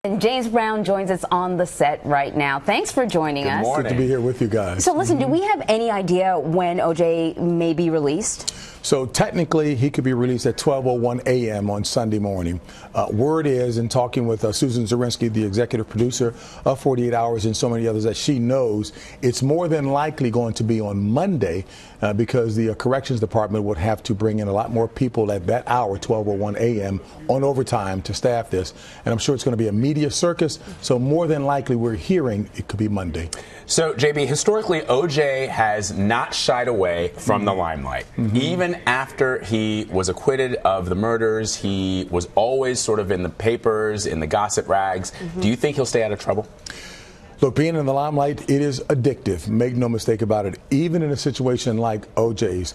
And James Brown joins us on the set right now. Thanks for joining us. Good morning. Good to be here with you guys. So listen, do we have any idea when OJ may be released? So technically, he could be released at 12:01 a.m. on Sunday morning. Word is, in talking with Susan Zirinsky, the executive producer of 48 Hours and so many others that she knows, it's more than likely going to be on Monday because the corrections department would have to bring in a lot more people at that hour, 12:01 a.m. on overtime to staff this. And I'm sure it's going to be a media circus. So more than likely, we're hearing it could be Monday. So, JB, historically, OJ has not shied away from the limelight. Even after he was acquitted of the murders, he was always sort of in the papers, in the gossip rags. Do you think he'll stay out of trouble? Look, being in the limelight, it is addictive. Make no mistake about it. Even in a situation like OJ's,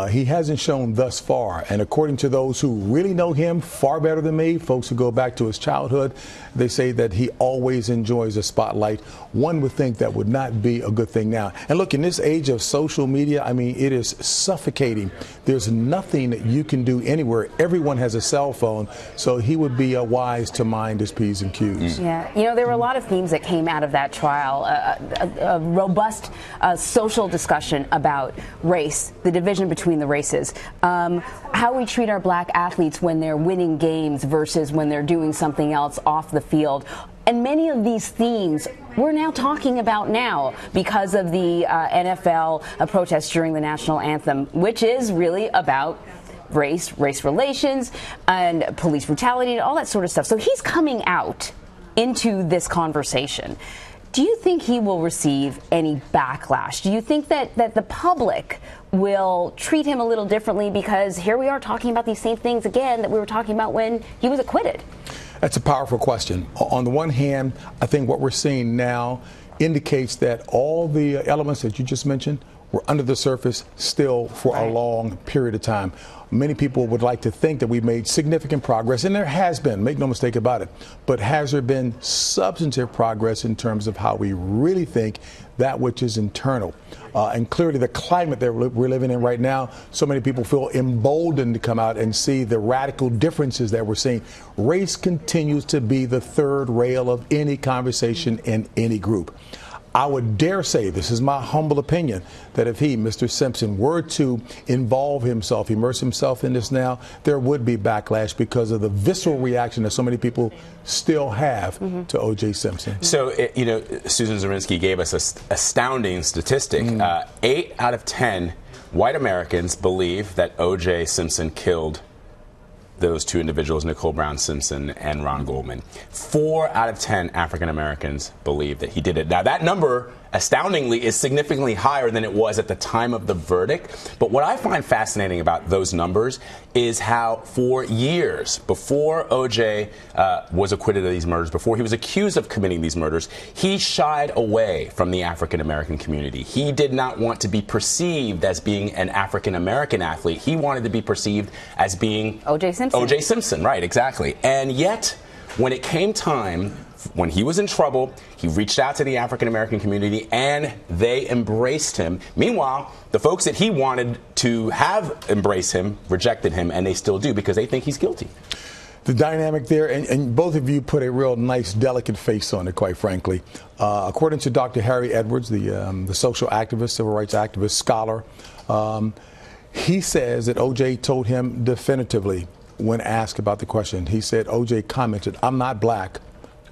he hasn't shown thus far. And according to those who really know him far better than me, folks who go back to his childhood, they say that he always enjoys a spotlight. One would think that would not be a good thing now. And look, in this age of social media, I mean, it is suffocating. There's nothing that you can do anywhere. Everyone has a cell phone, so he would be wise to mind his P's and Q's. Yeah, you know, there were a lot of themes that came out of that trial, a robust social discussion about race, the division between the races, how we treat our black athletes when they're winning games versus when they're doing something else off the field. And many of these themes we're now talking about now because of the NFL protests during the national anthem, which is really about race relations and police brutality and all that sort of stuff. So he's coming out into this conversation. Do you think he will receive any backlash? Do you think that the public will treat him a little differently because here we are talking about these same things again that we were talking about when he was acquitted? That's a powerful question. On the one hand, I think what we're seeing now indicates that all the elements that you just mentioned were under the surface still for a long period of time. Many people would like to think that we've made significant progress, and there has been, make no mistake about it. But has there been substantive progress in terms of how we really think that which is internal? And clearly the climate that we're living in right now, so many people feel emboldened to come out and see the radical differences that we're seeing. Race continues to be the third rail of any conversation in any group. I would dare say, this is my humble opinion, that if he, Mr. Simpson, were to immerse himself in this now, there would be backlash because of the visceral reaction that so many people still have to OJ Simpson. So, you know, Susan Zirinsky gave us an astounding statistic. 8 out of 10 white Americans believe that OJ Simpson killed those two individuals, Nicole Brown Simpson and Ron Goldman. 4 out of 10 African Americans believe that he did it. Now, that number, astoundingly, is significantly higher than it was at the time of the verdict. But what I find fascinating about those numbers is how for years before OJ was acquitted of these murders, before he was accused of committing these murders, he shied away from the African American community. He did not want to be perceived as being an African American athlete. He wanted to be perceived as being OJ Simpson. OJ Simpson, right, exactly. And yet, when it came time, when he was in trouble, he reached out to the African American community and they embraced him. Meanwhile, the folks that he wanted to have embrace him rejected him, and they still do because they think he's guilty. The dynamic there, and both of you put a real nice, delicate face on it, quite frankly. According to Dr. Harry Edwards, the social activist, civil rights activist, scholar, he says that OJ told him definitively when asked about the question. He said OJ commented, "I'm not black,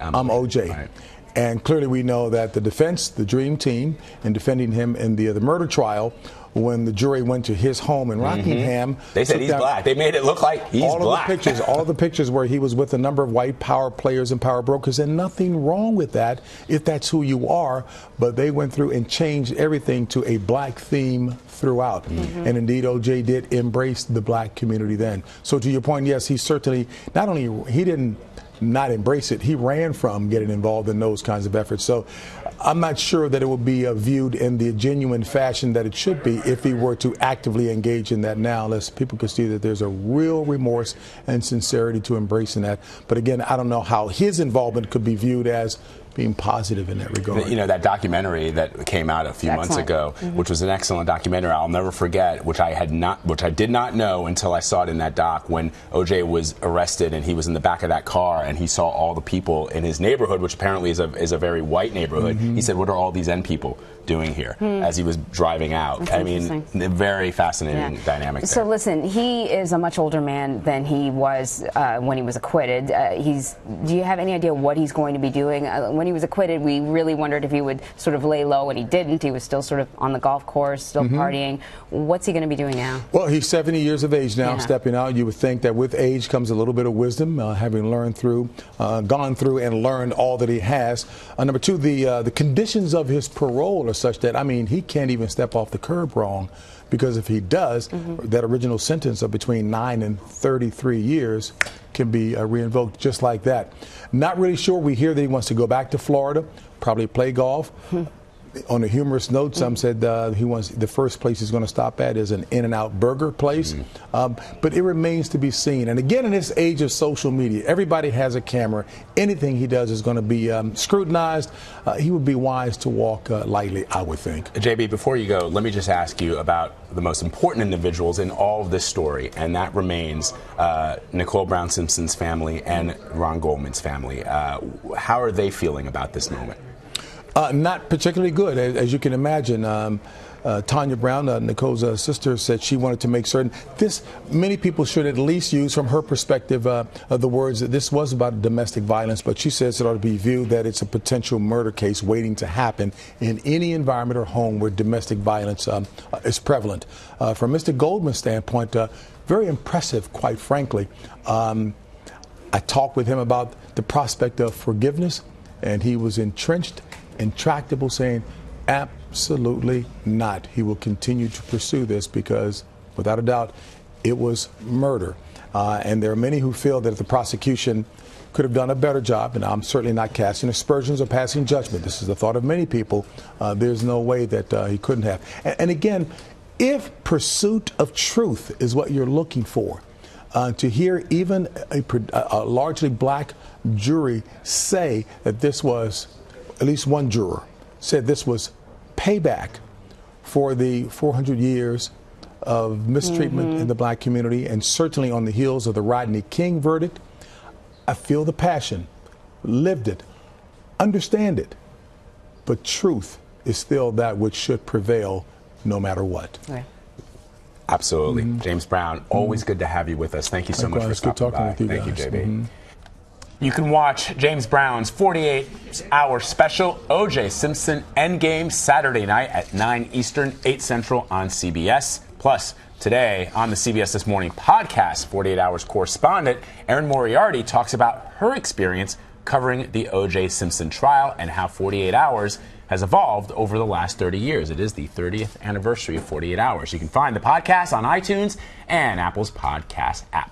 I'm OJ." Right. And clearly we know that the defense, the dream team, in defending him in the murder trial, when the jury went to his home in Rockingham, they said he's black. They made it look like he's black. All of the pictures where he was with a number of white power players and power brokers, and nothing wrong with that if that's who you are. But they went through and changed everything to a black theme throughout. And indeed, OJ did embrace the black community then. So to your point, yes, he certainly, not only, he didn't not embrace it, he ran from getting involved in those kinds of efforts. So I'm not sure that it would be viewed in the genuine fashion that it should be if he were to actively engage in that now, unless people could see that there's a real remorse and sincerity to embracing that. But again, I don't know how his involvement could be viewed as being positive in that regard. You know, that documentary that came out a few months ago, which was an excellent documentary, I'll never forget, which I did not know until I saw it in that doc, when OJ was arrested and he was in the back of that car and he saw all the people in his neighborhood, which apparently is a very white neighborhood. He said, "What are all these N people doing here?" as he was driving out. That's I mean, very fascinating dynamic there. So listen, he is a much older man than he was when he was acquitted. Do you have any idea what he's going to be doing? When he was acquitted, we really wondered if he would sort of lay low, and he didn't. He was still sort of on the golf course, still partying. What's he going to be doing now? Well, he's 70 years of age now, stepping out. You would think that with age comes a little bit of wisdom, having gone through and learned all that he has. Number two, the conditions of his parole are such that, I mean, he can't even step off the curb wrong, because if he does, that original sentence of between 9 and 33 years can be reinvoked just like that. Not really sure. We hear that he wants to go back to Florida, probably play golf. On a humorous note, some said the first place he's going to stop at is an In-N-Out burger place. But it remains to be seen. And again, in this age of social media, everybody has a camera. Anything he does is going to be scrutinized. He would be wise to walk lightly, I would think. JB, before you go, let me just ask you about the most important individuals in all of this story, and that remains Nicole Brown Simpson's family and Ron Goldman's family. How are they feeling about this moment? Not particularly good, as you can imagine. Tanya Brown, Nicole's sister, said she wanted to make certain many people should at least use, from her perspective, the words that this was about domestic violence, but she says it ought to be viewed that it's a potential murder case waiting to happen in any environment or home where domestic violence is prevalent. From Mr. Goldman's standpoint, very impressive, quite frankly. I talked with him about the prospect of forgiveness, and he was entrenched, intractable, saying absolutely not. He will continue to pursue this because, without a doubt, it was murder. And there are many who feel that if the prosecution could have done a better job, and I'm certainly not casting aspersions or passing judgment. This is the thought of many people. There's no way that he couldn't have. And again, if pursuit of truth is what you're looking for, to hear even a largely black jury say that this was, at least one juror said this was payback for the 400 years of mistreatment in the black community, and certainly on the heels of the Rodney King verdict. I feel the passion, lived it, understand it, but truth is still that which should prevail no matter what. Right. Absolutely. James Brown, always good to have you with us. Thank you so much for stopping by. With you Thank guys. you, JB. You can watch James Brown's 48-hour special, OJ Simpson Endgame, Saturday night at 9 Eastern, 8 Central on CBS. Plus, today on the CBS This Morning podcast, 48 Hours correspondent Erin Moriarty talks about her experience covering the OJ Simpson trial and how 48 Hours has evolved over the last 30 years. It is the 30th anniversary of 48 Hours. You can find the podcast on iTunes and Apple's podcast app.